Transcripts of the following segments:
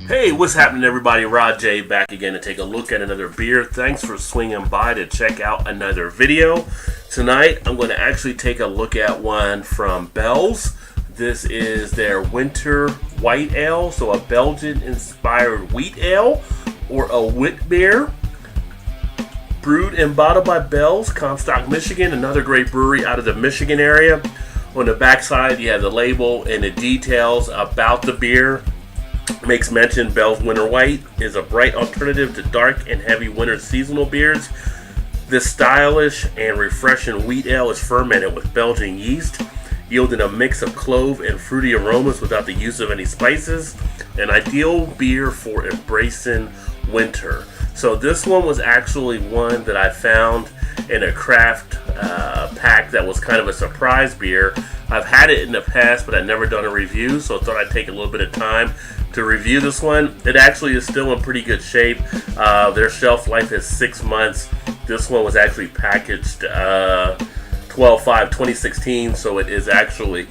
Hey, what's happening, everybody? Rod J back again to take a look at another beer. Thanks for swinging by to check out another video. Tonight, I'm going to actually take a look at one from Bell's. This is their Winter White Ale, so a Belgian-inspired wheat ale or a wit beer. Brewed and bottled by Bell's, Comstock, Michigan, another great brewery out of the Michigan area. On the backside, you have the label and the details about the beer. Makes mention Bell's Winter White is a bright alternative to dark and heavy winter seasonal beers. This stylish and refreshing wheat ale is fermented with Belgian yeast, yielding a mix of clove and fruity aromas without the use of any spices. An ideal beer for embracing winter. So this one was actually one that I found in a craft pack that was kind of a surprise beer. I've had it in the past, but I've never done a review, so I thought I'd take a little bit of time to review this one. It actually is still in pretty good shape. Their shelf life is 6 months. This one was actually packaged 12/5/2016, so it is actually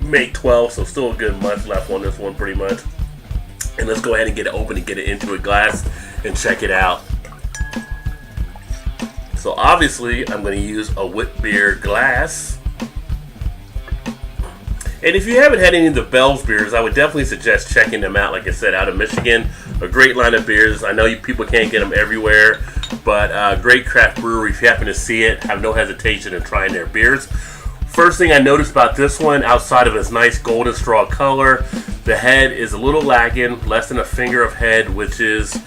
May 12th, so still a good month left on this one pretty much. And let's go ahead and get it open and get it into a glass and check it out. So obviously I'm going to use a wit beer glass. And if you haven't had any of the Bell's beers, I would definitely suggest checking them out. Like I said, out of Michigan, a great line of beers. I know people can't get them everywhere, but great craft brewery. If you happen to see it, have no hesitation in trying their beers. First thing I noticed about this one, outside of its nice golden straw color, the head is a little lagging, less than a finger of head, which is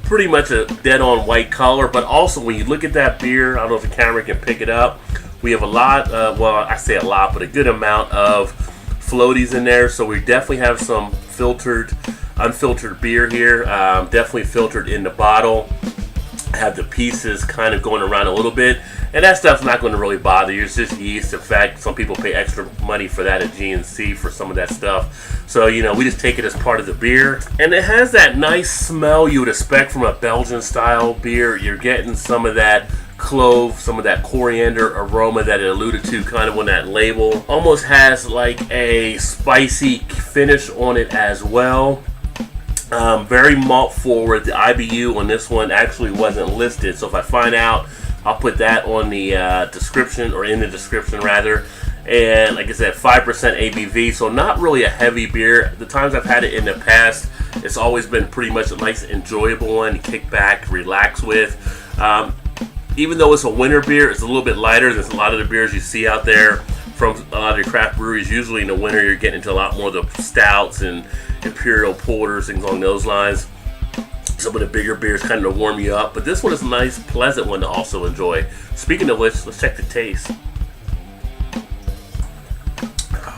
pretty much a dead-on white color. But also, when you look at that beer, I don't know if the camera can pick it up, we have a lot, well, I say a lot, but a good amount of floaties in there. So we definitely have some unfiltered beer here, definitely filtered in the bottle. Have the pieces kind of going around a little bit, and that stuff's not going to really bother you. It's just yeast. In fact, some people pay extra money for that at GNC for some of that stuff. So, you know, we just take it as part of the beer. And it has that nice smell you would expect from a Belgian style beer. You're getting some of that clove, some of that coriander aroma that it alluded to kind of on that label. Almost has like a spicy finish on it as well. Very malt forward. The IBU on this one actually wasn't listed, so if I find out, I'll put that on the description, or in the description rather. And like I said, 5% ABV, so not really a heavy beer. The times I've had it in the past, it's always been pretty much a nice enjoyable one to kick back, relax with. Even though it's a winter beer, it's a little bit lighter than a lot of the beers you see out there from a lot of the craft breweries. Usually in the winter, you're getting into a lot more of the stouts and imperial porters, things along those lines. Some of the bigger beers kind of warm you up, but this one is a nice, pleasant one to also enjoy. Speaking of which, let's check the taste.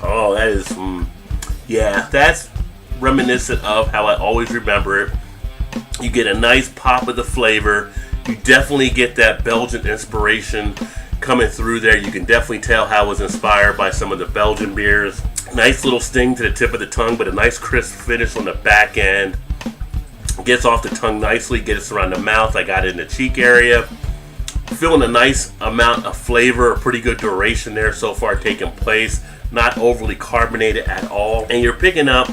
Oh, that is, yeah, that's reminiscent of how I always remember it. You get a nice pop of the flavor. You definitely get that Belgian inspiration coming through there. You can definitely tell how it was inspired by some of the Belgian beers. Nice little sting to the tip of the tongue, but a nice crisp finish on the back end. Gets off the tongue nicely, gets around the mouth. I got it in the cheek area. Feeling a nice amount of flavor, a pretty good duration there so far taking place. Not overly carbonated at all. And you're picking up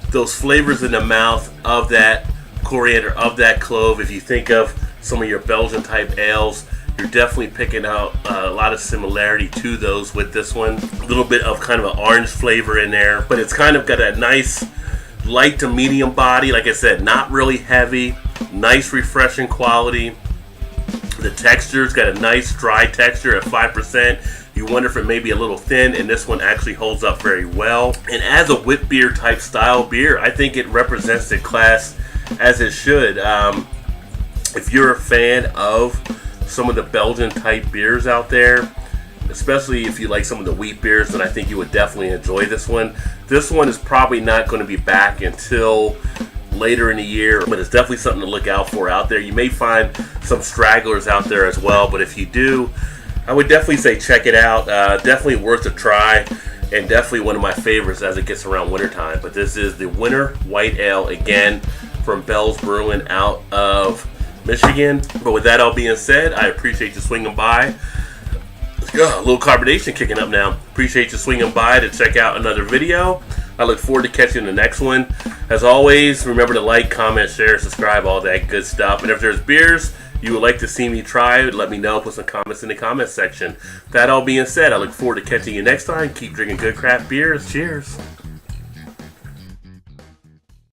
those flavors in the mouth of that coriander, of that clove. If you think of some of your Belgian type ales, you're definitely picking out a lot of similarity to those with this one. A little bit of kind of an orange flavor in there, but it's kind of got a nice light to medium body. Like I said, not really heavy, nice refreshing quality. The texture's got a nice dry texture at 5%. You wonder if it may be a little thin, and this one actually holds up very well. And as a wit beer type style beer, I think it represents the class as it should. If you're a fan of some of the Belgian type beers out there, especially if you like some of the wheat beers, then I think you would definitely enjoy this one. This one is probably not going to be back until later in the year, but it's definitely something to look out for out there. You may find some stragglers out there as well, but if you do, I would definitely say check it out. Definitely worth a try, and definitely one of my favorites as it gets around wintertime. But this is the Winter White Ale, again, from Bell's Brewing out of Michigan. But with that all being said, I appreciate you swinging by. A little carbonation kicking up now. Appreciate you swinging by to check out another video. I look forward to catching the next one. As always, remember to like, comment, share, subscribe, all that good stuff. And if there's beers you would like to see me try, let me know. Put some comments in the comments section. That all being said, I look forward to catching you next time. Keep drinking good craft beers. Cheers.